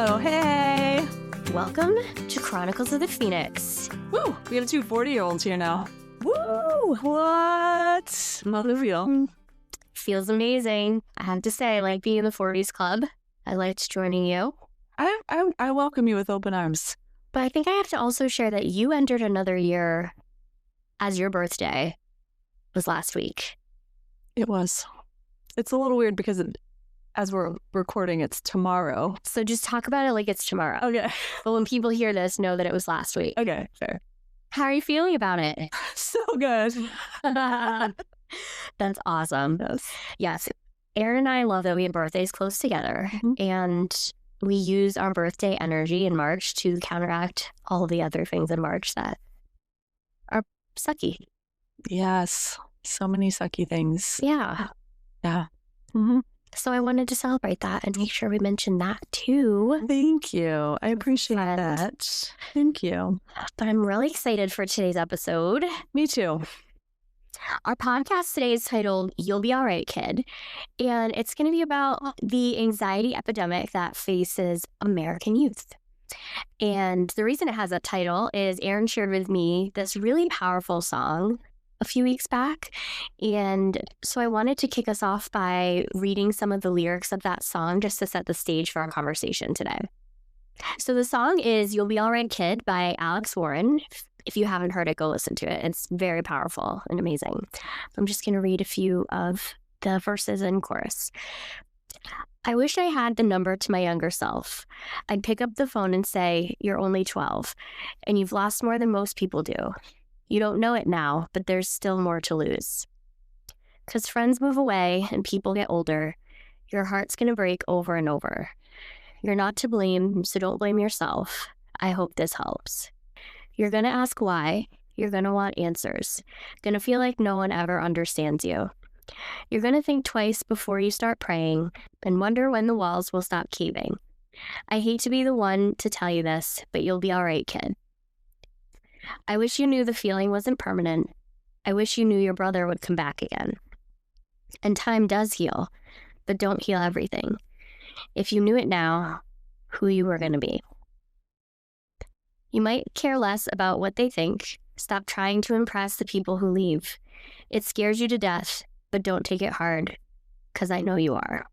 Oh, hey. Welcome to Chronicles of the Phoenix. Woo, we have two 40-year-olds here now. Woo! What? How does it feel? Feels amazing. I have to say, I like being in the 40s club. I liked joining you. I welcome you with open arms. But I think I have to also share that you entered another year as your birthday was last week. It was. It's a little weird because as we're recording, it's tomorrow. So just talk about it like it's tomorrow. Okay. But when people hear this, know that it was last week. Okay, fair. How are you feeling about it? So good. That's awesome. Yes. Aaron and I love that we have birthdays close together. And we use our birthday energy in March to counteract all the other things in March that are sucky. Yes. So many sucky things. Yeah. Yeah. Mm-hmm. So I wanted to celebrate that and make sure we mentioned that too. Thank you. I appreciate that. Thank you. But I'm really excited for today's episode. Me too. Our podcast today is titled You'll Be All Right, Kid. And it's going to be about the anxiety epidemic that faces American youth. And the reason it has that title is Aaron shared with me this really powerful song a few weeks back. And so I wanted to kick us off by reading some of the lyrics of that song just to set the stage for our conversation today. So the song is You'll Be All Right, Kid by Alex Warren. If you haven't heard it, go listen to it. It's very powerful and amazing. I'm just going to read a few of the verses and chorus. I wish I had the number to my younger self. I'd pick up the phone and say, you're only 12, and you've lost more than most people do. You don't know it now, but there's still more to lose. 'Cause friends move away and people get older. Your heart's going to break over and over. You're not to blame, so don't blame yourself. I hope this helps. You're going to ask why. You're going to want answers. Going to feel like no one ever understands you. You're going to think twice before you start praying and wonder when the walls will stop caving. I hate to be the one to tell you this, but you'll be all right, kid. I wish you knew the feeling wasn't permanent. I wish you knew your brother would come back again. And time does heal, but don't heal everything. If you knew it now, who you were going to be. You might care less about what they think. Stop trying to impress the people who leave. It scares you to death, but don't take it hard, because I know you are.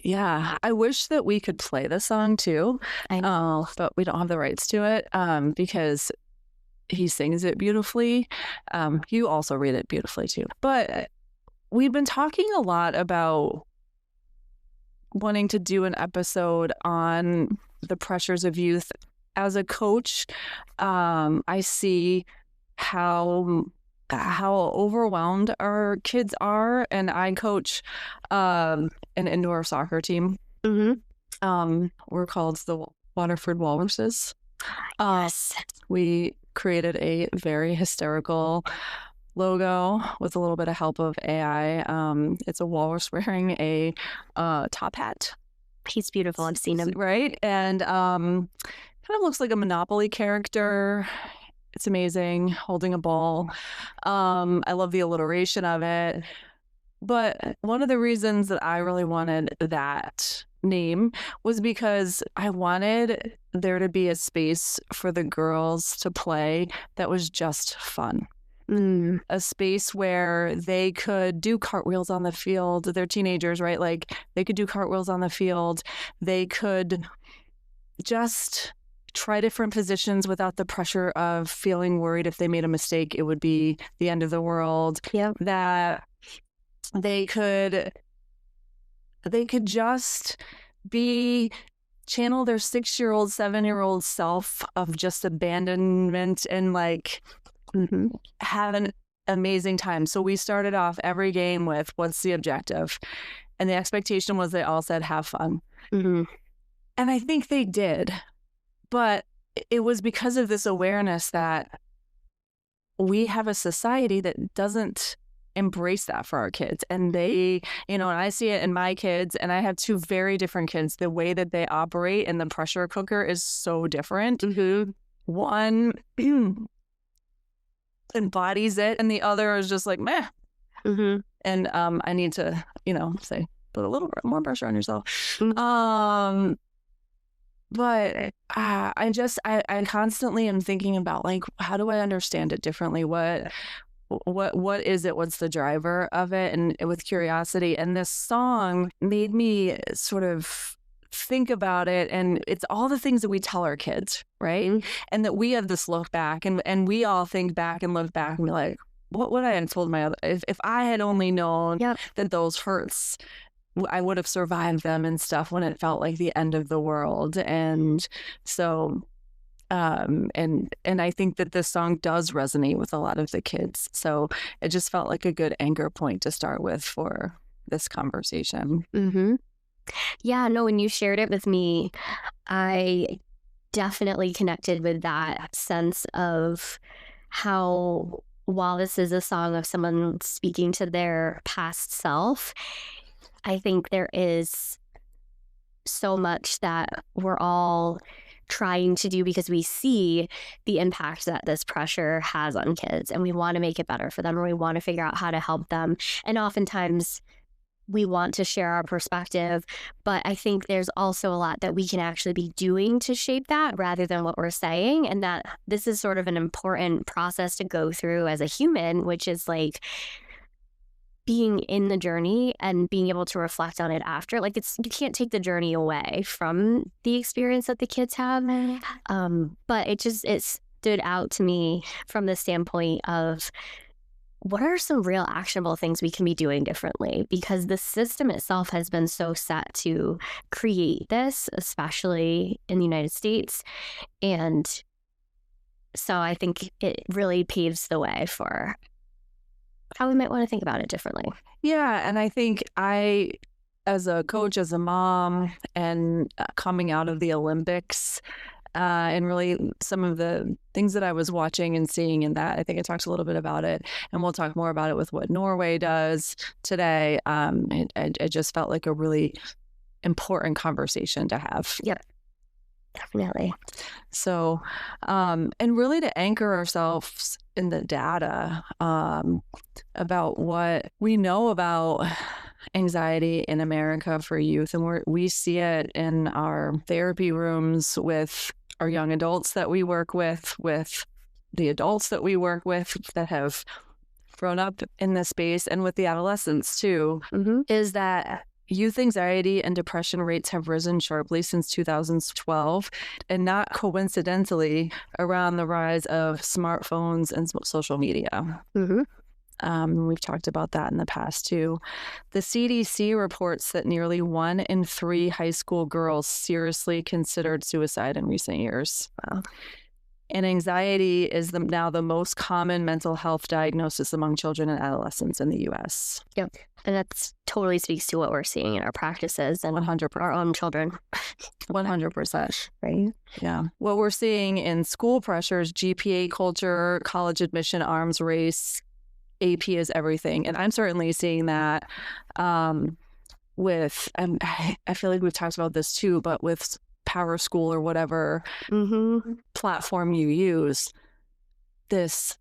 Yeah, I wish that we could play the song too, but we don't have the rights to it because he sings it beautifully. You also read it beautifully too. But we've been talking a lot about wanting to do an episode on the pressures of youth. As a coach, I see how overwhelmed our kids are, and I coach an indoor soccer team. Mm-hmm. We're called the Waterford Walruses. Yes. We created a very hysterical logo with a little bit of help of AI. It's a walrus wearing a top hat. He's beautiful. I've seen him. Right? And kind of looks like a Monopoly character. It's amazing, holding a ball. I love the alliteration of it. But one of the reasons that I really wanted that name was because I wanted there to be a space for the girls to play that was just fun. A space where they could do cartwheels on the field. They're teenagers, right? Like they could do cartwheels on the field. They could just try different positions without the pressure of feeling worried if they made a mistake, it would be the end of the world. Yep. That they could just channel their 6-year-old, 7-year-old self of just abandonment and have an amazing time. So we started off every game with, what's the objective? And the expectation was they all said, have fun. Mm-hmm. And I think they did. But it was because of this awareness that we have a society that doesn't embrace that for our kids. And they, and I see it in my kids, and I have two very different kids. The way that they operate in the pressure cooker is so different. Mm-hmm. One embodies it, and the other is just like, meh. Mm-hmm. And I need to, say, put a little more pressure on yourself. Mm. But I constantly am thinking about, like, how do I understand it differently? What is it? What's the driver of it? And with curiosity. And this song made me sort of think about it. And it's all the things that we tell our kids, right? Mm. And that we have this look back, and we all think back and look back and be like, what would I have told my other, if I had only known Yep. that those hurts, I would have survived them and stuff when it felt like the end of the world. And so, and I think that this song does resonate with a lot of the kids. So it just felt like a good anchor point to start with for this conversation. Mm-hmm. Yeah, no, when you shared it with me, I definitely connected with that sense of how, while this is a song of someone speaking to their past self, I think there is so much that we're all trying to do because we see the impact that this pressure has on kids, and we want to make it better for them, or we want to figure out how to help them. And oftentimes we want to share our perspective, but I think there's also a lot that we can actually be doing to shape that rather than what we're saying. And that this is sort of an important process to go through as a human, which is like being in the journey and being able to reflect on it after. Like, you can't take the journey away from the experience that the kids have. But it stood out to me from the standpoint of, what are some real actionable things we can be doing differently? Because the system itself has been so set to create this, especially in the United States. And so I think it really paves the way for how we might want to think about it differently. Yeah. And I think as a coach, as a mom, and coming out of the Olympics, and really some of the things that I was watching and seeing in that, I think I talked a little bit about it, and we'll talk more about it with what Norway does today. It just felt like a really important conversation to have. Yep, definitely. So, and really to anchor ourselves in the data about what we know about anxiety in America for youth. And we see it in our therapy rooms with our young adults that we work with the adults that we work with that have grown up in this space, and with the adolescents too, is that youth anxiety and depression rates have risen sharply since 2012, and not coincidentally around the rise of smartphones and social media. We've talked about that in the past too. The CDC reports that nearly 1 in 3 high school girls seriously considered suicide in recent years. Wow. And anxiety is now the most common mental health diagnosis among children and adolescents in the U.S. Yep. And that totally speaks to what we're seeing in our practices and 100%. Our own children. 100%. Right? Yeah. What we're seeing in school pressures, GPA culture, college admission arms race, AP is everything. And I'm certainly seeing that with, and I feel like we've talked about this too, but with Power School or whatever platform you use, this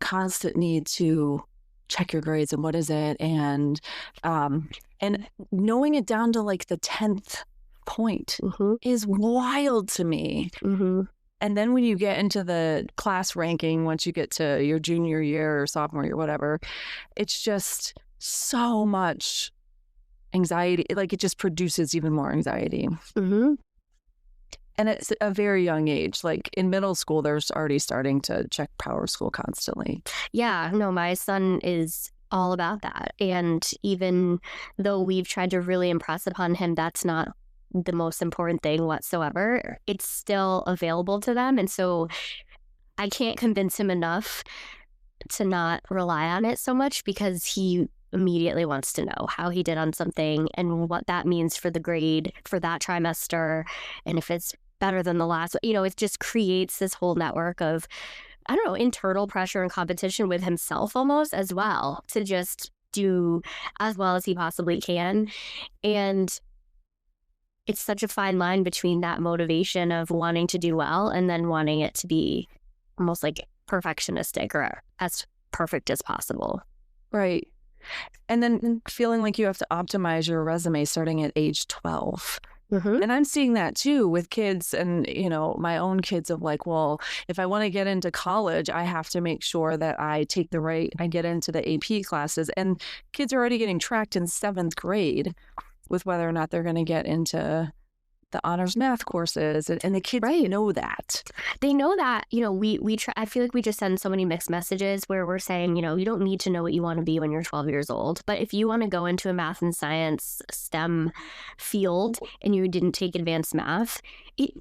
constant need to check your grades and what is it, and knowing it down to like the 10th point is wild to me. And then when you get into the class ranking, once you get to your junior year or sophomore year, whatever, it's just so much anxiety. Like, it just produces even more anxiety. And it's a very young age. Like in middle school, they're already starting to check Power School constantly. Yeah, no, my son is all about that. And even though we've tried to really impress upon him that's not the most important thing whatsoever, it's still available to them. And so I can't convince him enough to not rely on it so much, because he immediately wants to know how he did on something and what that means for the grade for that trimester, and if it's better than the last. It just creates this whole network of, I don't know, internal pressure and competition with himself almost as well, to just do as well as he possibly can. And it's such a fine line between that motivation of wanting to do well and then wanting it to be almost like perfectionistic or as perfect as possible. Right. And then feeling like you have to optimize your resume starting at age 12. Mm-hmm. And I'm seeing that too with kids and, my own kids of like, well, if I want to get into college, I have to make sure that I get into the AP classes. And kids are already getting tracked in 7th grade with whether or not they're going to get into the honors math courses. And the kids know that. They know that, we try. I feel like we just send so many mixed messages where we're saying, you don't need to know what you want to be when you're 12 years old. But if you want to go into a math and science STEM field and you didn't take advanced math, it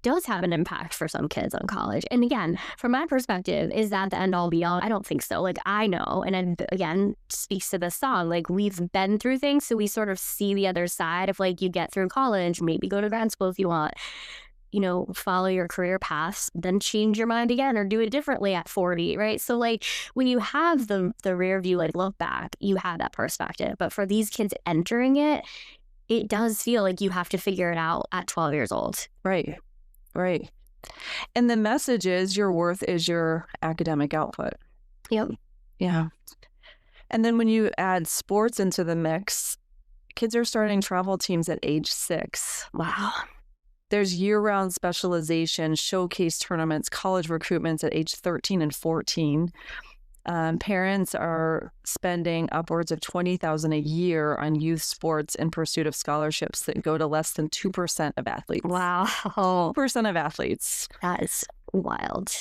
does have an impact for some kids on college. And again, from my perspective, is that the end all be all? I don't think so. Like, I know, and again, speaks to this song, like, we've been through things, so we sort of see the other side of, like, you get through college, maybe go to grad school if you want, follow your career paths, then change your mind again or do it differently at 40, right? So, like, when you have the rear view, like, look back, you have that perspective. But for these kids entering it, it does feel like you have to figure it out at 12 years old. Right. Right. And the message is your worth is your academic output. Yep. Yeah. And then when you add sports into the mix, kids are starting travel teams at age 6. Wow. There's year-round specialization, showcase tournaments, college recruitments at age 13 and 14. Parents are spending upwards of $20,000 a year on youth sports in pursuit of scholarships that go to less than 2% of athletes. Wow. 2% of athletes. That is wild.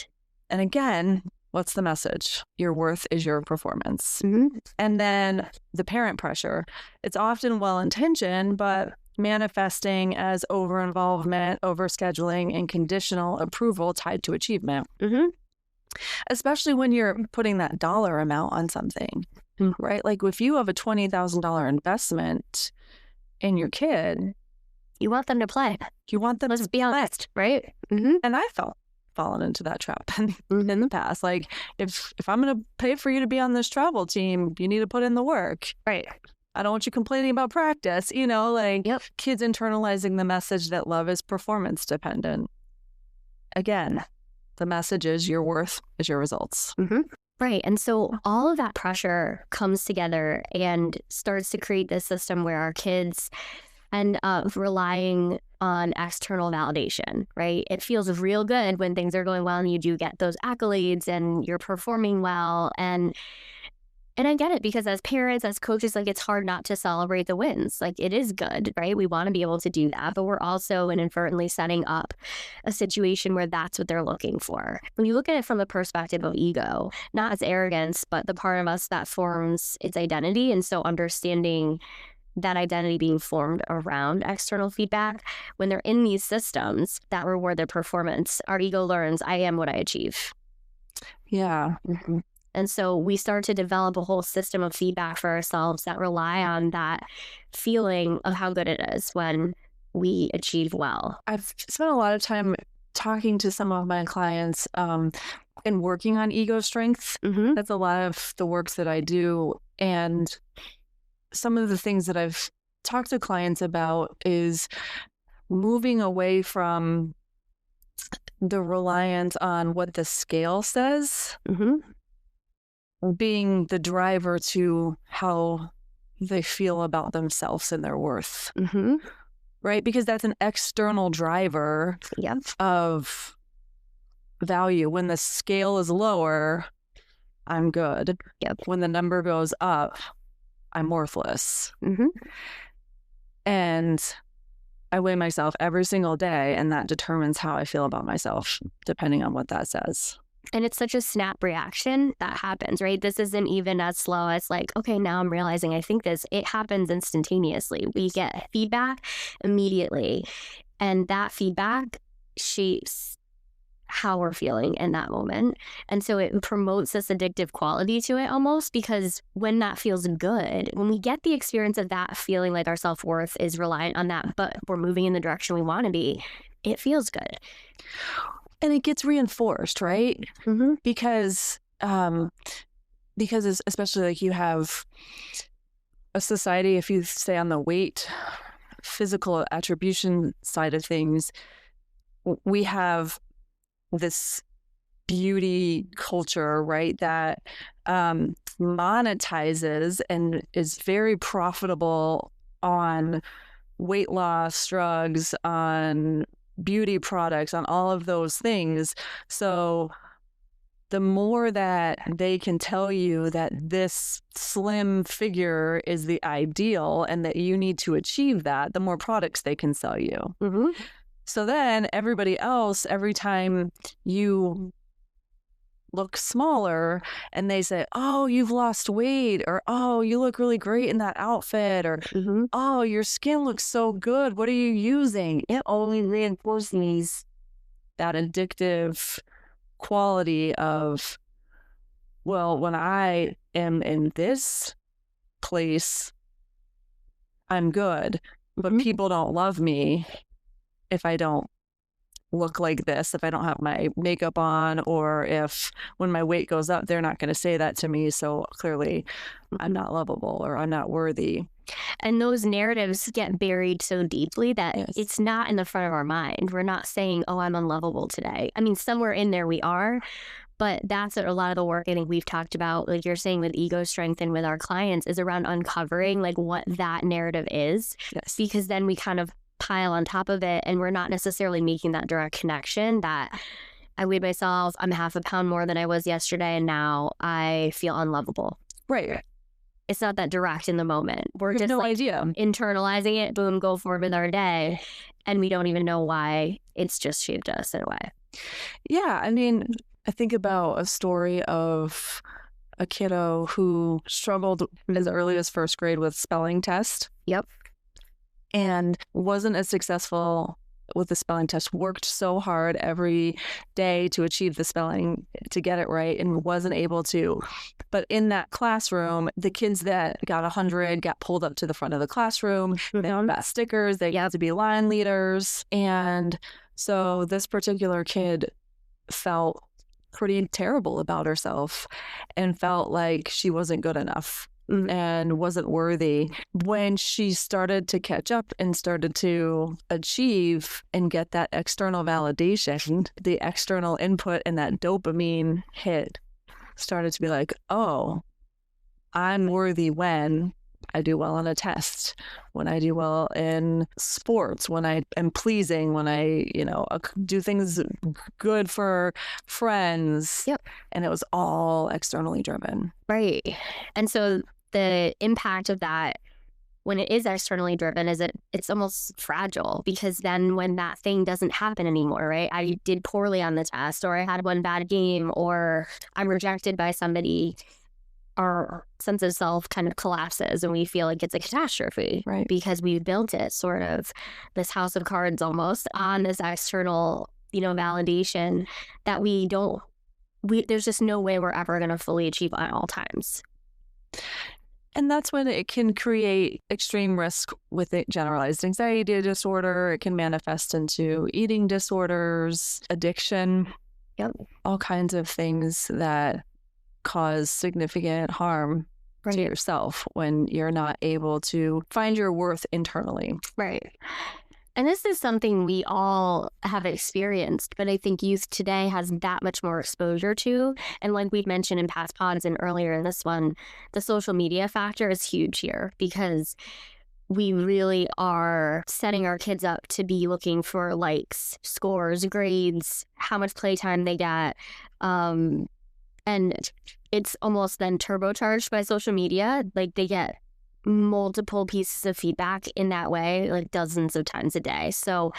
And again, what's the message? Your worth is your performance. Mm-hmm. And then the parent pressure. It's often well-intentioned, but manifesting as over-involvement, over-scheduling, and conditional approval tied to achievement. Mm-hmm. Especially when you're putting that dollar amount on something, right? Like if you have a $20,000 investment in your kid, you want them to play. You want them Let's to be honest, right? Mm-hmm. And I fallen into that trap in the past. Like if I'm going to pay for you to be on this travel team, you need to put in the work. Right. I don't want you complaining about practice, Kids internalizing the message that love is performance dependent. Again, the message is your worth is your results. Mm-hmm. Right. And so all of that pressure comes together and starts to create this system where our kids end up relying on external validation, right? It feels real good when things are going well and you do get those accolades and you're performing well. And I get it, because as parents, as coaches, like, it's hard not to celebrate the wins. Like, it is good, right? We want to be able to do that, but we're also inadvertently setting up a situation where that's what they're looking for. When you look at it from the perspective of ego, not as arrogance, but the part of us that forms its identity. And so understanding that identity being formed around external feedback, when they're in these systems that reward their performance, our ego learns, I am what I achieve. Yeah. Mm-hmm. And so we start to develop a whole system of feedback for ourselves that rely on that feeling of how good it is when we achieve well. I've spent a lot of time talking to some of my clients and working on ego strength. Mm-hmm. That's a lot of the work that I do. And some of the things that I've talked to clients about is moving away from the reliance on what the scale says. Mm-hmm. Being the driver to how they feel about themselves and their worth. Mm-hmm. Right? Because that's an external driver of value. When the scale is lower, I'm good. Yep. When the number goes up, I'm worthless. Mm-hmm. And I weigh myself every single day, and that determines how I feel about myself, depending on what that says. And it's such a snap reaction that happens, right? This isn't even as slow as like, okay, now I'm realizing I think this. It happens instantaneously. We get feedback immediately. And that feedback shapes how we're feeling in that moment. And so it promotes this addictive quality to it almost, because when that feels good, when we get the experience of that feeling like our self-worth is reliant on that, but we're moving in the direction we want to be, it feels good. And it gets reinforced, right? Mm-hmm. Because especially like you have a society, if you stay on the weight, physical attribution side of things, we have this beauty culture, right? That monetizes and is very profitable on weight loss drugs, on beauty products, on all of those things. So the more that they can tell you that this slim figure is the ideal and that you need to achieve that, the more products they can sell you. Mm-hmm. So then everybody else, every time you look smaller and they say, oh, you've lost weight, or oh, you look really great in that outfit, or Mm-hmm. oh, your skin looks so good, what are you using? It only reinforces that addictive quality of, well, when I am in this place, I'm good, but people don't love me if I don't look like this, if I don't have my makeup on, or if when my weight goes up, they're not going to say that to me. So clearly I'm not lovable or I'm not worthy. And those narratives get buried so deeply that it's not in the front of our mind. We're not saying, oh, I'm unlovable today. I mean, somewhere in there we are, but that's a lot of the work I think we've talked about, like you're saying with ego strength and with our clients, is around uncovering like what that narrative is. Yes. Because then we kind of pile on top of it and we're not necessarily making that direct connection that I weighed myself, I'm half a pound more than I was yesterday, and now I feel unlovable. Right. It's not that direct in the moment. We're just no idea. Internalizing it, boom, go forward with our day. And we don't even know why it's just shaped us in a way. Yeah. I mean, I think about a story of a kiddo who struggled as early as first grade with spelling test. Yep. And wasn't as successful with the spelling test, worked so hard every day to achieve the spelling, to get it right, and wasn't able to. But in that classroom, the kids that got 100 got pulled up to the front of the classroom. They got stickers. They got to be line leaders. And so this particular kid felt pretty terrible about herself and felt like she wasn't good enough and wasn't worthy. When she started to catch up and started to achieve and get that external validation, the external input and that dopamine hit started to be like, oh, I'm worthy when I do well on a test, when I do well in sports, when I am pleasing, when I, do things good for friends. Yep. And it was all externally driven. Right. And so the impact of that when it is externally driven is it's almost fragile, because then when that thing doesn't happen anymore, right? I did poorly on the test, or I had one bad game, or I'm rejected by somebody, our sense of self kind of collapses and we feel like it's a catastrophe, right? Because we've built it sort of this house of cards almost on this external, validation that there's just no way we're ever going to fully achieve at all times. And that's when it can create extreme risk with generalized anxiety disorder. It can manifest into eating disorders, addiction, all kinds of things that cause significant harm to yourself when you're not able to find your worth internally. Right. And this is something we all have experienced, but I think youth today has that much more exposure to. And like we've mentioned in past pods and earlier in this one, the social media factor is huge here, because we really are setting our kids up to be looking for likes, scores, grades, how much playtime they get. And it's almost then turbocharged by social media. Like they get multiple pieces of feedback in that way, like dozens of times a day. So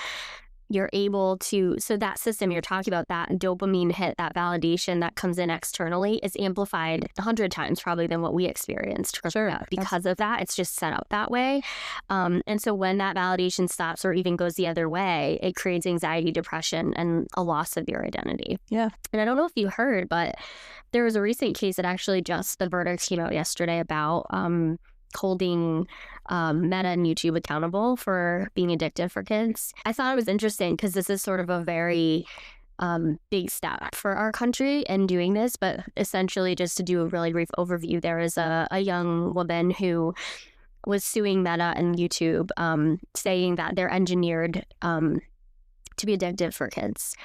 you're able to, so that system you're talking about, that dopamine hit, that validation that comes in externally is amplified 100 times probably than what we experienced. Sure. Because of that, it's just set up that way. And so when that validation stops or even goes the other way, it creates anxiety, depression, and a loss of your identity. Yeah. And I don't know if you heard, but there was a recent case that actually just the verdict came out yesterday about holding Meta and YouTube accountable for being addictive for kids. I thought it was interesting because this is sort of a very big step for our in doing this, but essentially just to do a really brief overview, there is a young woman who was suing Meta and YouTube, saying that their engineered to be addictive for kids.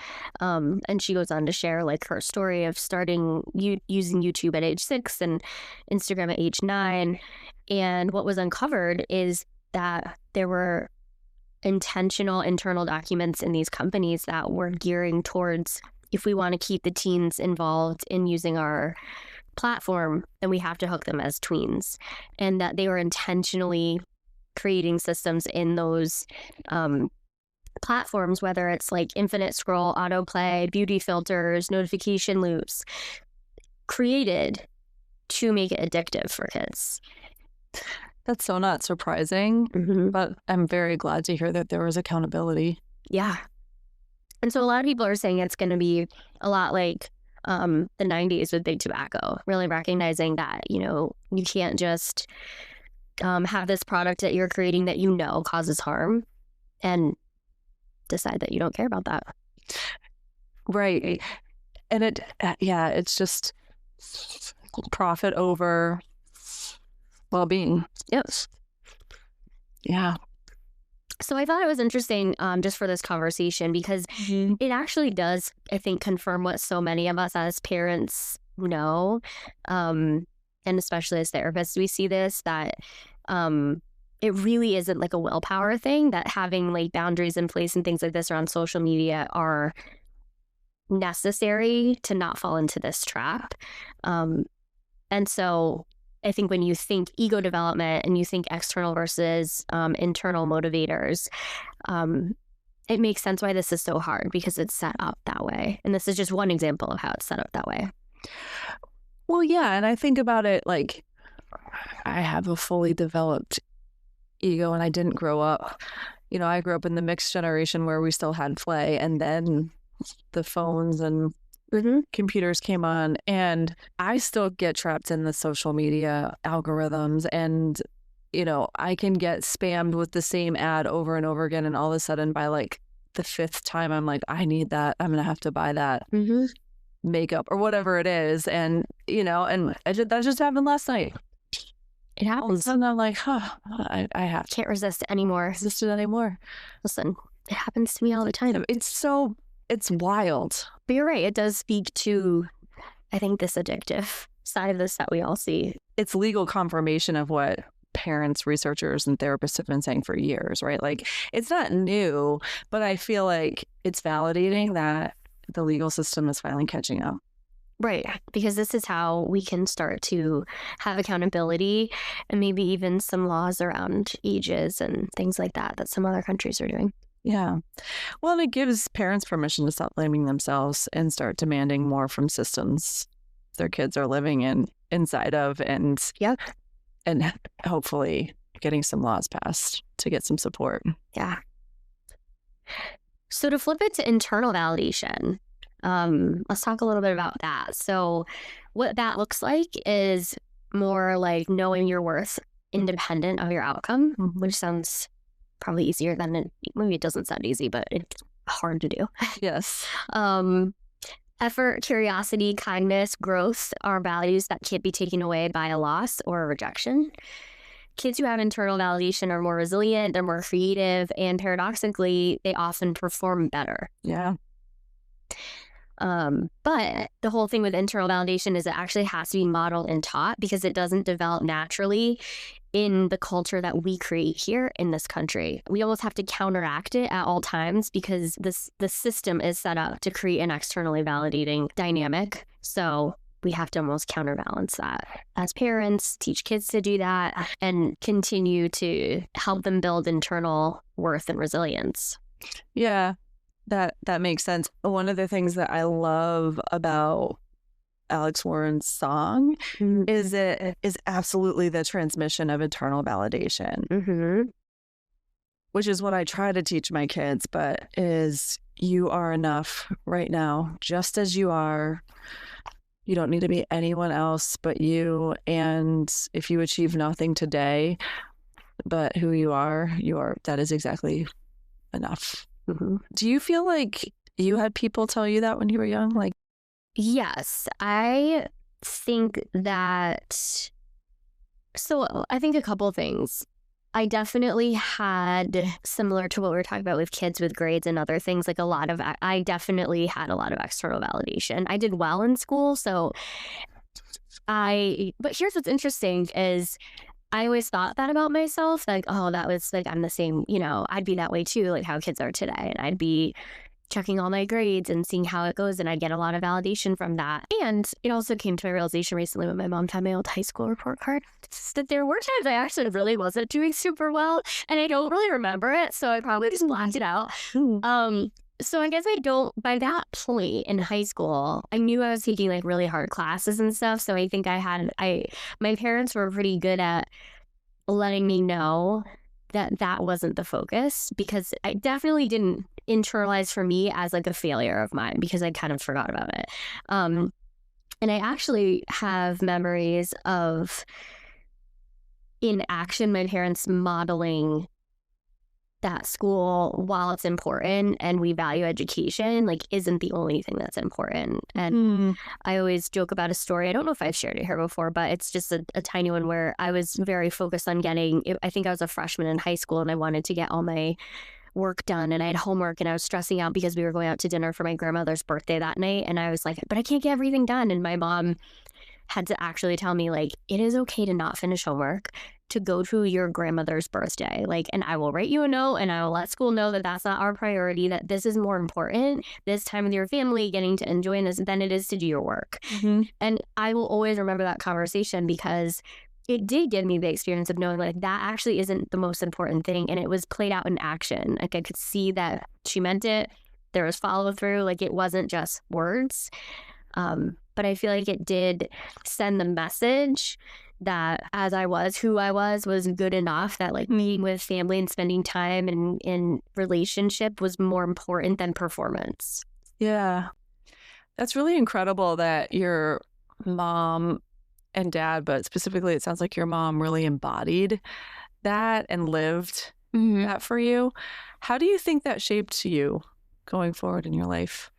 And she goes on to share like her story of starting using YouTube at age 6 and Instagram at age 9. And what was uncovered is that there were intentional internal documents in these companies that were gearing towards, if we want to keep the teens involved in using our platform, then we have to hook them as tweens. And that they were intentionally creating systems in those platforms, whether it's like infinite scroll, autoplay, beauty filters, notification loops, created to make it addictive for kids. That's so not surprising, but I'm very glad to hear that there was accountability. Yeah. And so a lot of people are saying it's going to be a lot like the 90s with big tobacco, really recognizing that, you can't just have this product that you're creating that causes harm and decide that you don't care about that. Right. And it's just profit over well-being. Yes. Yeah. So I thought it was interesting just for this conversation because it actually does, I think, confirm what so many of us as parents know. And especially as therapists, we see this, that it really isn't like a willpower thing, that having like boundaries in place and things like this around social media are necessary to not fall into this trap. And so I think when you think ego development and you think external versus internal motivators, it makes sense why this is so hard, because it's set up that way. And this is just one example of how it's set up that way. Well, yeah. And I think about it like I have a fully developed ego and I didn't grow up. I grew up in the mixed generation where we still had play, and then the phones and computers came on, and I still get trapped in the social media algorithms, and I can get spammed with the same ad over and over again, and all of a sudden by like the 5th time I'm like, I need that, I'm gonna have to buy that makeup or whatever it is, and that just happened last night. It happens. And I'm like, I can't resist it anymore. Listen, it happens to me all the time. It's wild. But you're right. It does speak to, I think, this addictive side of this that we all see. It's legal confirmation of what parents, researchers, and therapists have been saying for years, right? Like, it's not new, but I feel like it's validating that the legal system is finally catching up. Right. Because this is how we can start to have accountability and maybe even some laws around ages and things like that some other countries are doing. Yeah. Well, and it gives parents permission to stop blaming themselves and start demanding more from systems their kids are living inside of, and hopefully getting some laws passed to get some support. Yeah. So to flip it to internal validation, let's talk a little bit about that. So what that looks like is more like knowing your worth independent of your outcome, which sounds probably easier than maybe it doesn't sound easy, but it's hard to do. Yes. Effort, curiosity, kindness, growth are values that can't be taken away by a loss or a rejection. Kids who have internal validation are more resilient, they're more creative, and paradoxically, they often perform better. Yeah. But the whole thing with internal validation is it actually has to be modeled and taught, because it doesn't develop naturally in the culture that we create here in this country. We almost have to counteract it at all times, because the system is set up to create an externally validating dynamic. So we have to almost counterbalance that as parents, teach kids to do that, and continue to help them build internal worth and resilience. Yeah. That makes sense. One of the things that I love about Alex Warren's song is it is absolutely the transmission of internal validation, which is what I try to teach my kids, but is you are enough right now, just as you are. You don't need to be anyone else but you. And if you achieve nothing today but who you are, that is exactly enough. Do you feel like you had people tell you that when you were young? Like, yes, I think that. So I think a couple things. I definitely had, similar to what we were talking about with kids with grades and other things, like I definitely had a lot of external validation. I did well in school, so but here's what's interesting is I always thought that about myself, like, oh, that was like, I'm the same, I'd be that way too, like how kids are today. And I'd be checking all my grades and seeing how it goes. And I'd get a lot of validation from that. And it also came to my realization recently when my mom found my old high school report card that there were times I actually really wasn't doing super well. And I don't really remember it. So I probably just blacked it out. So I guess by that point in high school, I knew I was taking like really hard classes and stuff. So I think my parents were pretty good at letting me know that wasn't the focus, because I definitely didn't internalize for me as like a failure of mine, because I kind of forgot about it. And I actually have memories of, in action, my parents modeling that school, while it's important and we value education, like isn't the only thing that's important. And I always joke about a story. I don't know if I've shared it here before, but it's just a tiny one where I was very focused on I think I was a freshman in high school and I wanted to get all my work done, and I had homework, and I was stressing out because we were going out to dinner for my grandmother's birthday that night. And I was like, but I can't get everything done. And my mom had to actually tell me, like, it is okay to not finish homework, to go to your grandmother's birthday. Like, and I will write you a note and I will let school know that that's not our priority, that this is more important, this time with your family, getting to enjoy this, than it is to do your work. And I will always remember that conversation, because it did give me the experience of knowing like that actually isn't the most important thing. And it was played out in action. Like I could see that she meant it. There was follow through. Like it wasn't just words. But I feel like it did send the message that as I was who I was good enough, that like meeting with family and spending time and in relationship was more important than performance. Yeah. That's really incredible that your mom and dad, but specifically it sounds like your mom really embodied that and lived that for you. How do you think that shaped you going forward in your life?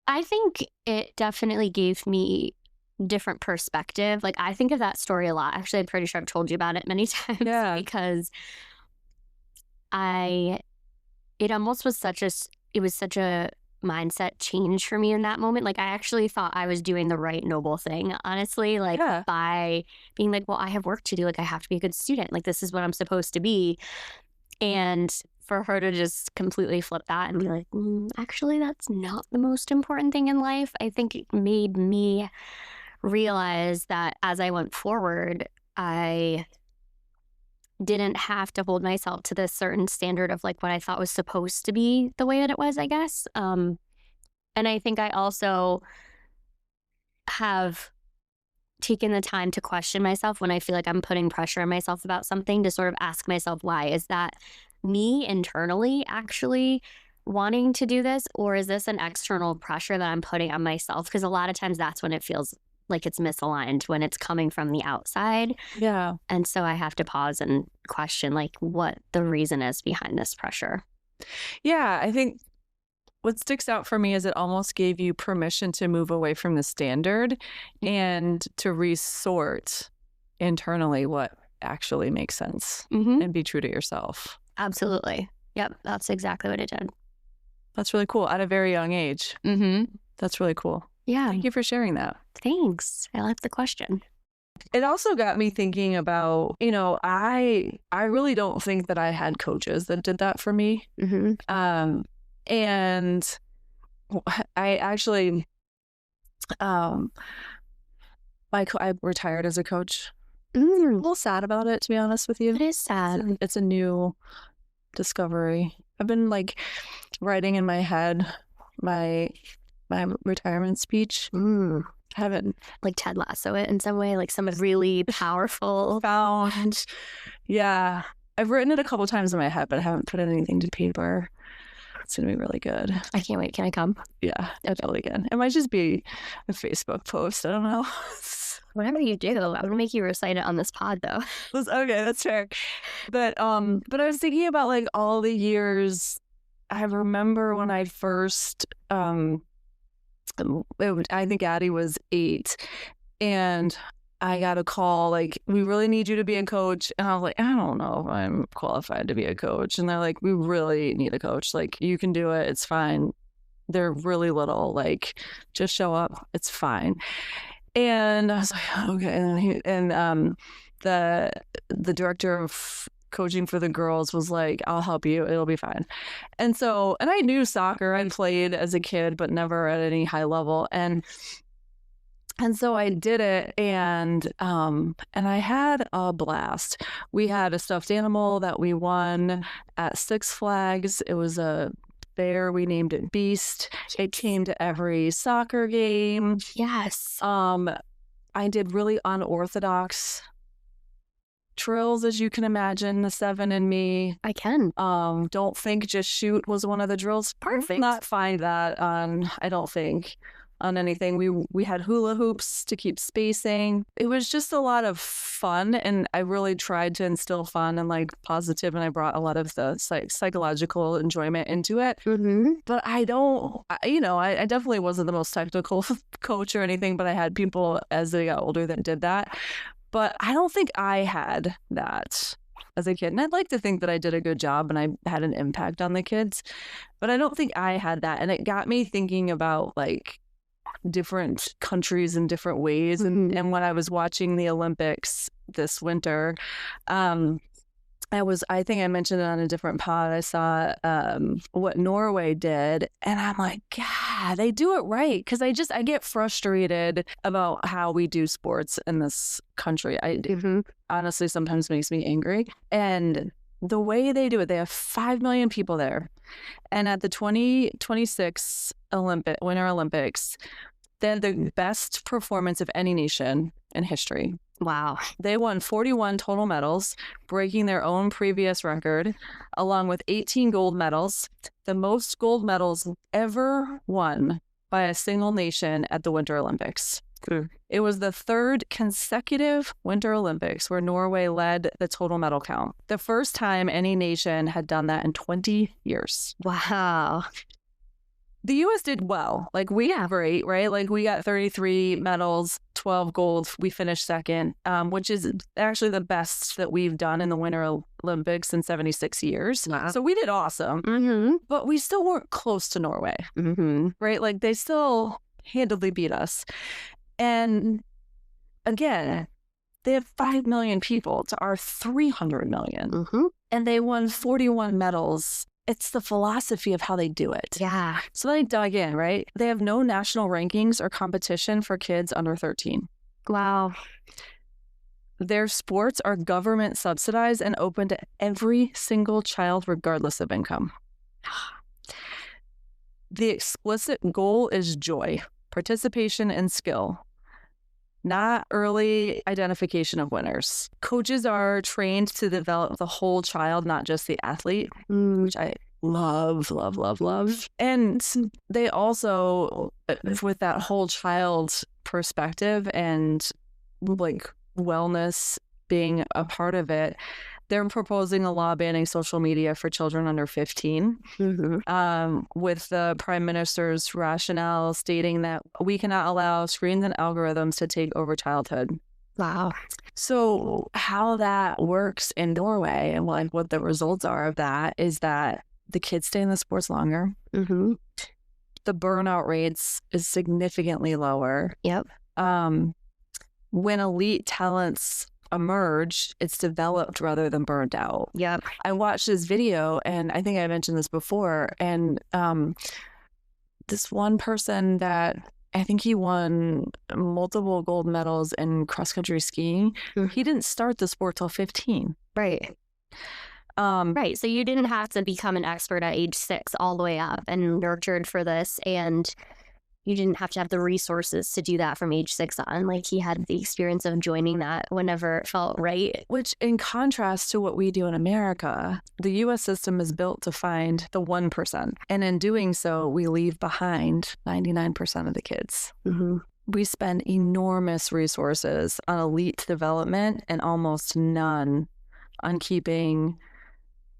I think it definitely gave me different perspective. Like I think of that story a lot. Actually, I'm pretty sure I've told you about it many times. Yeah. Because it almost was such a mindset change for me in that moment. Like I actually thought I was doing the right noble thing, honestly, like by being like, well, I have work to do. Like I have to be a good student. Like this is what I'm supposed to be. And for her to just completely flip that and be like, actually, that's not the most important thing in life. I think it made me realize that as I went forward, I didn't have to hold myself to this certain standard of like what I thought was supposed to be the way that it was, I guess. And I think I also have taken the time to question myself when I feel like I'm putting pressure on myself about something, to sort of ask myself, why? Is that me internally actually wanting to do this, or is this an external pressure that I'm putting on myself? Because a lot of times that's when it feels like it's misaligned, when it's coming from the outside. Yeah. And so I have to pause and question like what the reason is behind this pressure. Yeah, I think what sticks out for me is it almost gave you permission to move away from the standard and to resort internally what actually makes sense and be true to yourself. Absolutely. Yep. That's exactly what it did. That's really cool. At a very young age. That's really cool. Yeah. Thank you for sharing that. Thanks. I like the question. It also got me thinking about, I really don't think that I had coaches that did that for me. And I actually, I retired as a coach. A little sad about it, to be honest with you. It is sad. It's a new discovery. I've been like writing in my head my retirement speech. I haven't like Ted Lasso it in some way, like some really powerful found. Yeah, I've written it a couple times in my head, but I haven't put anything to paper. It's gonna be really good. I can't wait. Can I come? Yeah, totally good. It might just be a Facebook post. I don't know. Whatever you do, I'm gonna make you recite it on this pod, though. Okay, that's fair. But I was thinking about like all the years. I remember when I first, I think Addie was 8, and I got a call, like, we really need you to be a coach. And I was like, I don't know if I'm qualified to be a coach. And they're like, we really need a coach. Like, you can do it. It's fine. They're really little. Like, just show up. It's fine. And I was like, okay. And the director of coaching for the girls was like, I'll help you. It'll be fine. And I knew soccer. I played as a kid, but never at any high level. And so I did it, and I had a blast. We had a stuffed animal that we won at Six Flags. It was a bear. We named it Beast. It came to every soccer game. Yes. I did really unorthodox drills, as you can imagine. The 7 and me. I can. Don't think, just shoot was one of the drills. Perfect. Not find that on, I don't think, on anything. We had hula hoops to keep spacing. It was just a lot of fun, and I really tried to instill fun and like positive, and I brought a lot of the psychological enjoyment into it. But I definitely wasn't the most technical coach or anything, but I had people as they got older that did that. But I don't think I had that as a kid. And I'd like to think that I did a good job and I had an impact on the kids, but I don't think I had that. And it got me thinking about like different countries in different ways. And when I was watching the Olympics this winter, I think I mentioned it on a different pod. I saw what Norway did, and I'm like, God, they do it right. Because I get frustrated about how we do sports in this country. It honestly sometimes makes me angry. And the way they do it, they have 5 million people there. And at the 2026 Winter Olympics, they had the best performance of any nation in history. Wow. They won 41 total medals, breaking their own previous record, along with 18 gold medals, the most gold medals ever won by a single nation at the Winter Olympics. It was the 3rd consecutive Winter Olympics where Norway led the total medal count. The first time any nation had done that in 20 years. Wow. The U.S. did well. Like, we have great, right? Like, we got 33 medals, 12 gold. We finished 2nd, which is actually the best that we've done in the Winter Olympics in 76 years. Wow. So we did awesome. But we still weren't close to Norway, right? Like, they still handily beat us. And again, they have 5 million people to our 300 million. And they won 41 medals. It's the philosophy of how they do it. Yeah. So they dug in, right? They have no national rankings or competition for kids under 13. Wow. Their sports are government subsidized and open to every single child, regardless of income. The explicit goal is joy, participation, and skill, not early identification of winners. Coaches are trained to develop the whole child, not just the athlete, which I love. And they also, with that whole child perspective and like wellness being a part of it, they're proposing a law banning social media for children under 15, with the Prime Minister's rationale stating that we cannot allow screens and algorithms to take over childhood. Wow. So how that works in Norway and like what the results are of that is that the kids stay in the sports longer. The burnout rates is significantly lower. Yep. When elite talents emerge, it's developed rather than burned out. Yep. I watched this video, and I think I mentioned this before, and this one person that I think he won multiple gold medals in cross-country skiing, he didn't start the sport till 15. Right. Right. So you didn't have to become an expert at age 6 all the way up and nurtured for this, and you didn't have to have the resources to do that from age 6 on. Like, he had the experience of joining that whenever it felt right. Which, in contrast to what we do in America, the U.S. system is built to find the 1%. And in doing so, we leave behind 99% of the kids. We spend enormous resources on elite development and almost none on keeping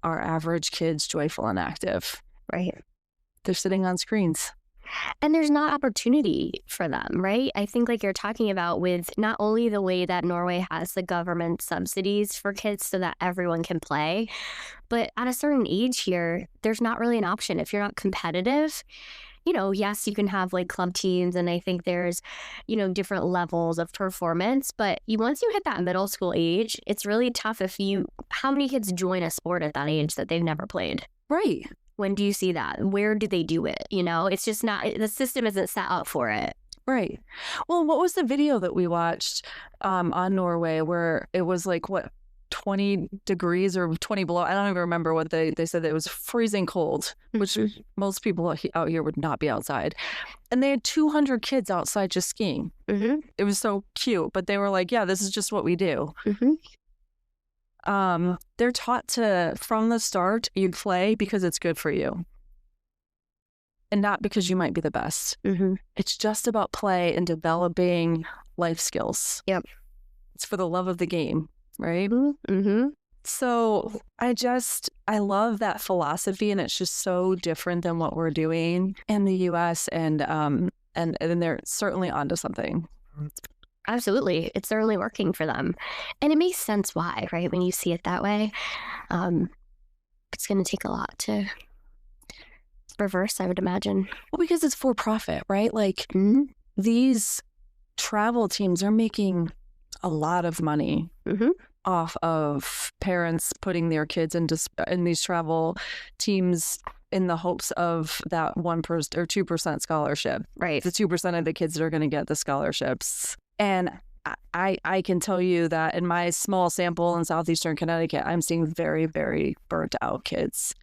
our average kids joyful and active. Right. They're sitting on screens. And there's not opportunity for them, right? I think, like you're talking about, with not only the way that Norway has the government subsidies for kids so that everyone can play, but at a certain age here, there's not really an option. If you're not competitive, yes, you can have like club teams, and I think there's, different levels of performance. But once you hit that middle school age, it's really tough. How many kids join a sport at that age that they've never played? Right. When do you see that? Where do they do it? It's just not, the system isn't set up for it. Right. Well, what was the video that we watched on Norway where it was like, 20 degrees or 20 below? I don't even remember what they said. That it was freezing cold, which most people out here would not be outside. And they had 200 kids outside just skiing. It was so cute. But they were like, yeah, this is just what we do. They're taught to, from the start, you play because it's good for you. And not because you might be the best. It's just about play and developing life skills. Yep. It's for the love of the game, right? So I love that philosophy, and it's just so different than what we're doing in the U.S. And they're certainly onto something. Absolutely. It's certainly working for them. And it makes sense why, right? When you see it that way, it's going to take a lot to reverse, I would imagine. Well, because it's for profit, right? Like these travel teams are making a lot of money off of parents putting their kids in these travel teams in the hopes of that 1% or 2% scholarship. Right. The 2% of the kids that are going to get the scholarships. And I can tell you that in my small sample in southeastern Connecticut, I'm seeing very, very burnt out kids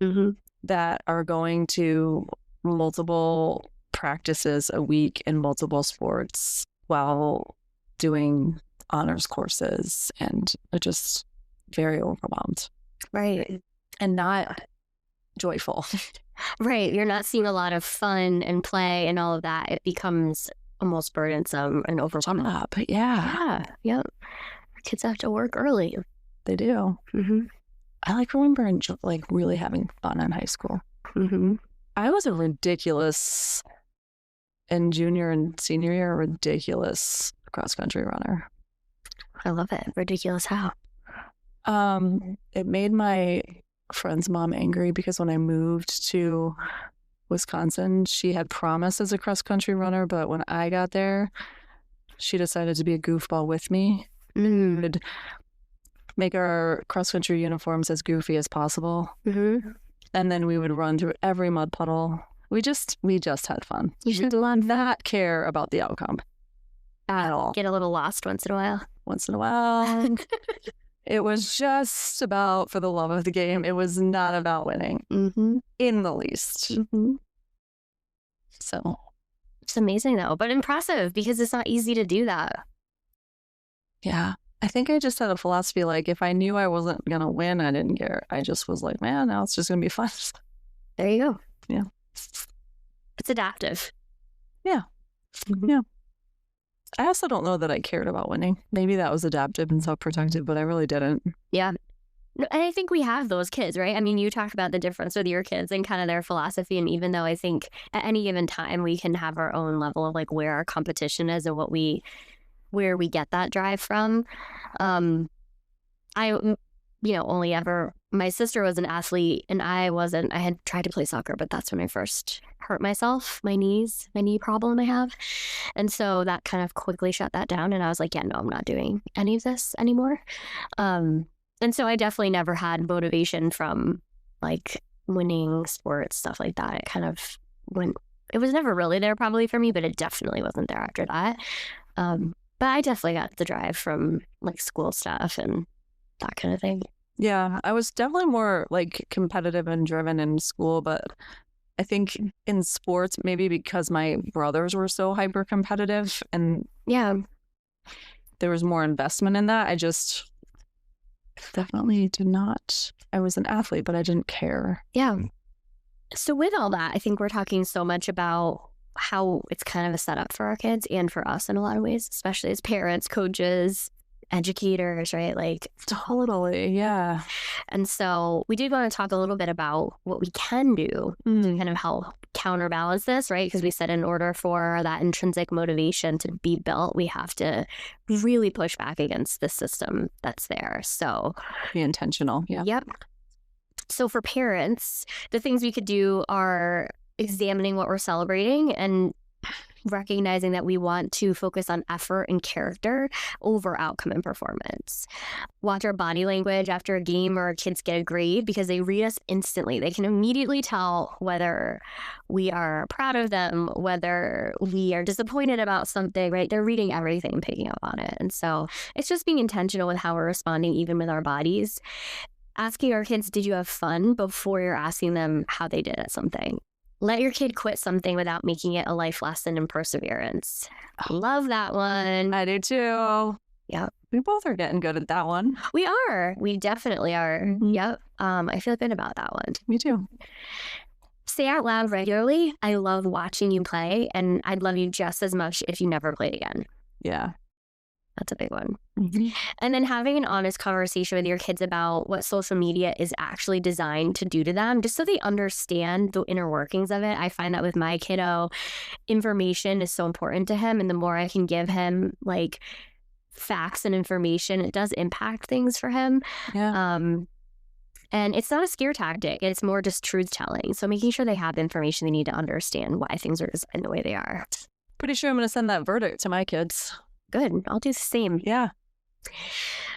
that are going to multiple practices a week in multiple sports while doing honors courses, and are just very overwhelmed. Right. And not joyful. Right. You're not seeing a lot of fun and play and all of that. It becomes almost burdensome and overwhelming. But yeah. Yep. Kids have to work early. They do. I remember really having fun in high school. I was a ridiculous, in junior and senior year, ridiculous cross-country runner. I love it. Ridiculous how? It made my friend's mom angry because when I moved to Wisconsin, she had promised as a cross-country runner, but when I got there, she decided to be a goofball with me. Would make our cross-country uniforms as goofy as possible. And then we would run through every mud puddle. We just had fun. You should not care about the outcome at all. Get a little lost once in a while. It was just about for the love of the game. It was not about winning in the least. So it's amazing though, but impressive, because it's not easy to do that. Yeah. I think I just had a philosophy, like, if I knew I wasn't going to win, I didn't care. I just was like, man, now it's just going to be fun. There you go. Yeah. It's adaptive. Yeah. Yeah. I also don't know that I cared about winning. Maybe that was adaptive and self-protective, but I really didn't. Yeah. And I think we have those kids, right? I mean, you talk about the difference with your kids and kind of their philosophy. And even though I think at any given time we can have our own level of like where our competition is and where we get that drive from. Only ever, my sister was an athlete and I wasn't. I had tried to play soccer, but that's when I first hurt myself, my knee problem I have. And so that kind of quickly shut that down. And I was like, yeah, no, I'm not doing any of this anymore. And so I definitely never had motivation from like winning sports, stuff like that. It kind of it was never really there probably for me, but it definitely wasn't there after that. But I definitely got the drive from like school stuff and that kind of thing. Yeah, I was definitely more like competitive and driven in school, but I think in sports, maybe because my brothers were so hyper competitive and there was more investment in that. I just definitely did not. I was an athlete, but I didn't care. Yeah. So with all that, I think we're talking so much about how it's kind of a setup for our kids and for us in a lot of ways, especially as parents, coaches, educators, right? Like totally. Yeah. And so we did want to talk a little bit about what we can do to kind of help counterbalance this, right? Because we said in order for that intrinsic motivation to be built, we have to really push back against the system that's there. So be intentional. Yeah. Yep. So for parents, the things we could do are examining what we're celebrating and recognizing that we want to focus on effort and character over outcome and performance. Watch our body language after a game or our kids get a grade because they read us instantly. They can immediately tell whether we are proud of them, whether we are disappointed about something, right? They're reading everything and picking up on it. And so it's just being intentional with how we're responding, even with our bodies. Asking our kids, did you have fun, before you're asking them how they did at something. Let your kid quit something without making it a life lesson in perseverance. Love that one. I do too. Yeah. We both are getting good at that one. We are. We definitely are. Yep. I feel good about that one. Me too. Say out loud regularly, I love watching you play, and I'd love you just as much if you never played again. Yeah. That's a big one. And then having an honest conversation with your kids about what social media is actually designed to do to them, just so they understand the inner workings of it. I find that with my kiddo, information is so important to him. And the more I can give him like facts and information, it does impact things for him. Yeah. And it's not a scare tactic. It's more just truth telling. So making sure they have the information they need to understand why things are designed the way they are. Pretty sure I'm going to send that verdict to my kids. Good. I'll do the same. Yeah.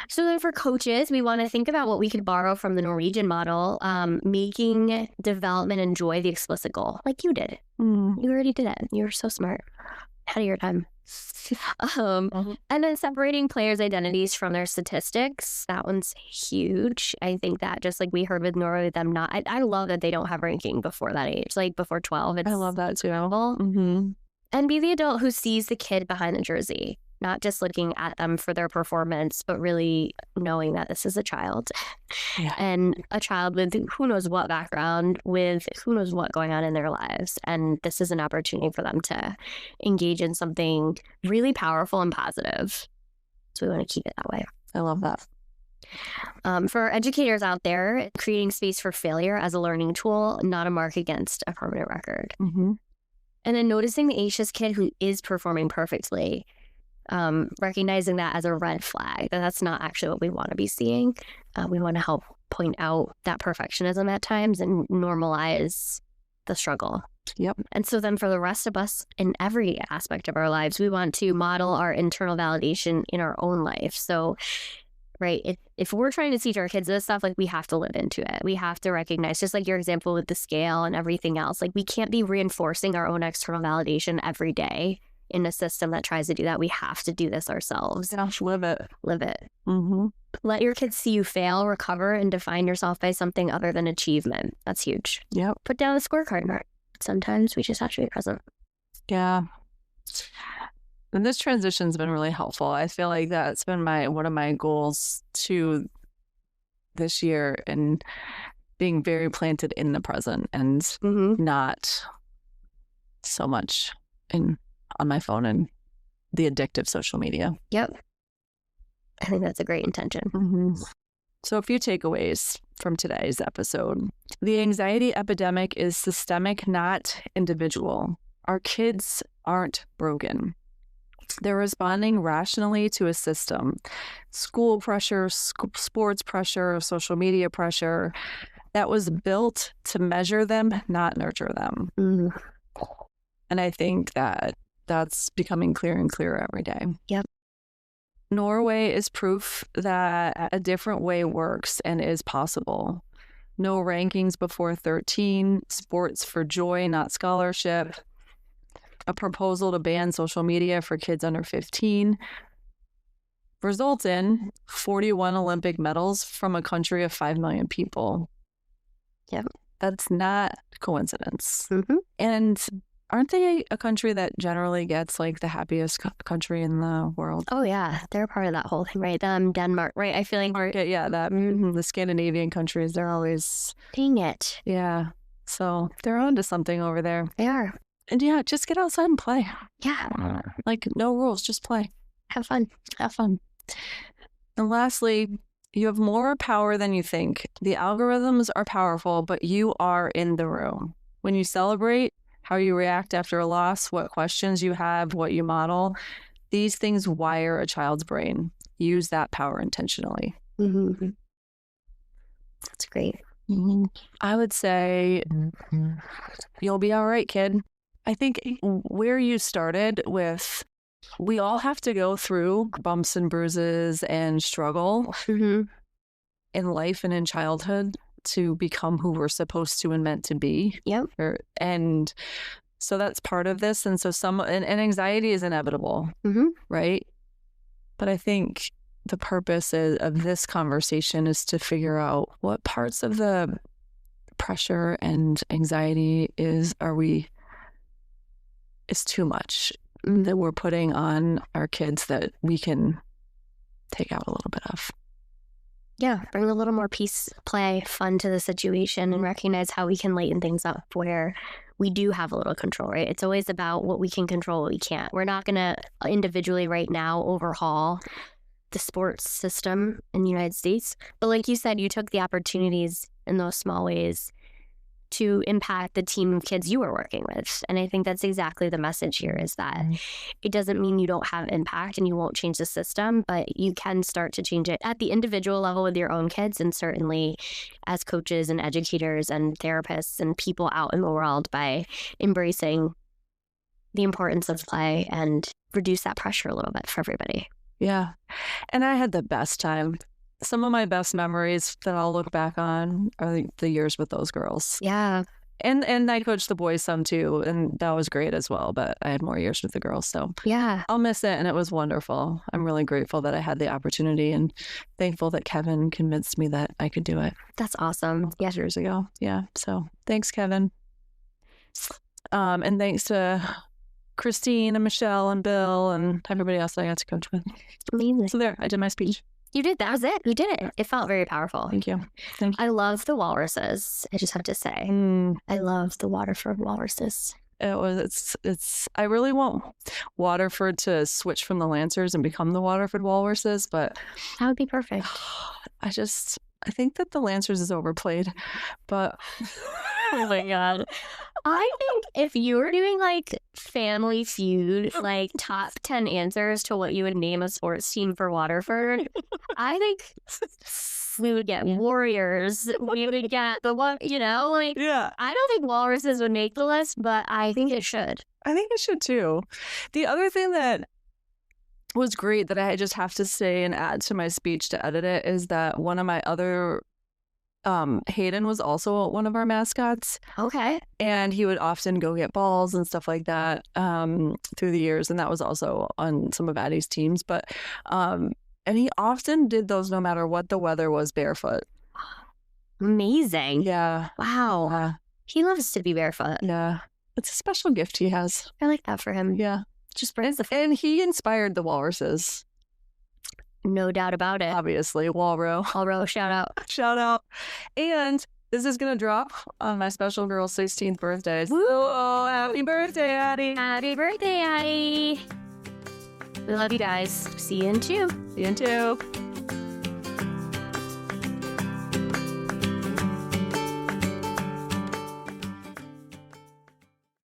So then for coaches, we want to think about what we could borrow from the Norwegian model, making development and joy the explicit goal, like you did. You already did it. You're so smart. Ahead of your time. And then separating players' identities from their statistics. That one's huge. I think that just like we heard with Norway, them not, I love that they don't have ranking before that age, like before 12. I love that too. And be the adult who sees the kid behind the jersey. Not just looking at them for their performance, but really knowing that this is a child. Yeah. And a child with who knows what background, with who knows what going on in their lives. And this is an opportunity for them to engage in something really powerful and positive. So we want to keep it that way. I love that. For educators out there, creating space for failure as a learning tool, not a mark against a permanent record. And then noticing the anxious kid who is performing perfectly. Recognizing that as a red flag, that's not actually what we want to be seeing. We want to help point out that perfectionism at times and normalize the struggle. Yep. And so then for the rest of us in every aspect of our lives, we want to model our internal validation in our own life. So, right, if we're trying to teach our kids this stuff, like we have to live into it. We have to recognize, just like your example with the scale and everything else, like we can't be reinforcing our own external validation every day in a system that tries to do that. We have to do this ourselves. Gosh, live it. Live it. Let your kids see you fail, recover, and define yourself by something other than achievement. That's huge. Yep. Put down a scorecard. Sometimes we just have to be present. Yeah. And this transition's been really helpful. I feel like that's been one of my goals too this year, and being very planted in the present and not so much on my phone and the addictive social media. Yep. I think that's a great intention. So a few takeaways from today's episode. The anxiety epidemic is systemic, not individual. Our kids aren't broken. They're responding rationally to a system. School pressure, sports pressure, social media pressure that was built to measure them, not nurture them. And I think that's becoming clearer and clearer every day. Yep. Norway is proof that a different way works and is possible. No rankings before 13, sports for joy, not scholarship. A proposal to ban social media for kids under 15. Result in 41 Olympic medals from a country of 5 million people. Yep. That's not coincidence. And aren't they a country that generally gets like the happiest country in the world? Oh, yeah. They're part of that whole thing, right? Denmark, right? I feel like... Yeah, the Scandinavian countries, they're always... Dang it. Yeah. So they're onto something over there. They are. And yeah, just get outside and play. Yeah. Like no rules, just play. Have fun. Have fun. And lastly, you have more power than you think. The algorithms are powerful, but you are in the room. When you celebrate, how you react after a loss, what questions you have, what you model. These things wire a child's brain. Use that power intentionally. Mm-hmm. That's great. I would say you'll be all right, kid. I think where you started with, we all have to go through bumps and bruises and struggle in life and in childhood to become who we're supposed to and meant to be. Yep. And so that's part of this. And so and anxiety is inevitable, right? But I think the purpose of this conversation is to figure out what parts of the pressure and anxiety is too much that we're putting on our kids that we can take out a little bit of. Yeah, bring a little more peace, play, fun to the situation, and recognize how we can lighten things up where we do have a little control, right? It's always about what we can control, what we can't. We're not going to individually right now overhaul the sports system in the United States. But like you said, you took the opportunities in those small ways to impact the team of kids you were working with. And I think that's exactly the message here, is that it doesn't mean you don't have impact and you won't change the system, but you can start to change it at the individual level with your own kids, and certainly as coaches and educators and therapists and people out in the world by embracing the importance of play and reduce that pressure a little bit for everybody. Yeah. And I had the best time. Some of my best memories that I'll look back on are the years with those girls. Yeah. And I coached the boys some too, and that was great as well, but I had more years with the girls, so yeah, I'll miss it, and it was wonderful. I'm really grateful that I had the opportunity and thankful that Kevin convinced me that I could do it. That's awesome. Yeah, years ago. Yeah, so thanks, Kevin. And thanks to Christine and Michelle and Bill and everybody else that I got to coach with. Amazing. So there, I did my speech. You did. That was it. You did it. It felt very powerful. Thank you. I love the walruses. I just have to say, I love the Waterford walruses. It's. I really want Waterford to switch from the Lancers and become the Waterford Walruses, but that would be perfect. I think that the Lancers is overplayed, but oh my God. I think if you were doing like Family Feud, like top 10 answers to what you would name a sports team for Waterford, I think we would get Warriors. We would get the one, yeah. I don't think Walruses would make the list, but I think it should. I think it should too. The other thing that was great that I just have to say and add to my speech to edit it is that one of my other Hayden was also one of our mascots. Okay. And he would often go get balls and stuff like that through the years. And that was also on some of Addie's teams. But and he often did those no matter what the weather was, barefoot. Amazing. Yeah. Wow. He loves to be barefoot. Yeah. It's a special gift he has. I like that for him. Yeah. Just brings and he inspired the walruses. No doubt about it. Obviously, Walro, shout out. Shout out. And this is going to drop on my special girl's 16th birthday. So, happy birthday, Addie. Happy birthday, Addie. We love you guys. See you in 2. See you in 2.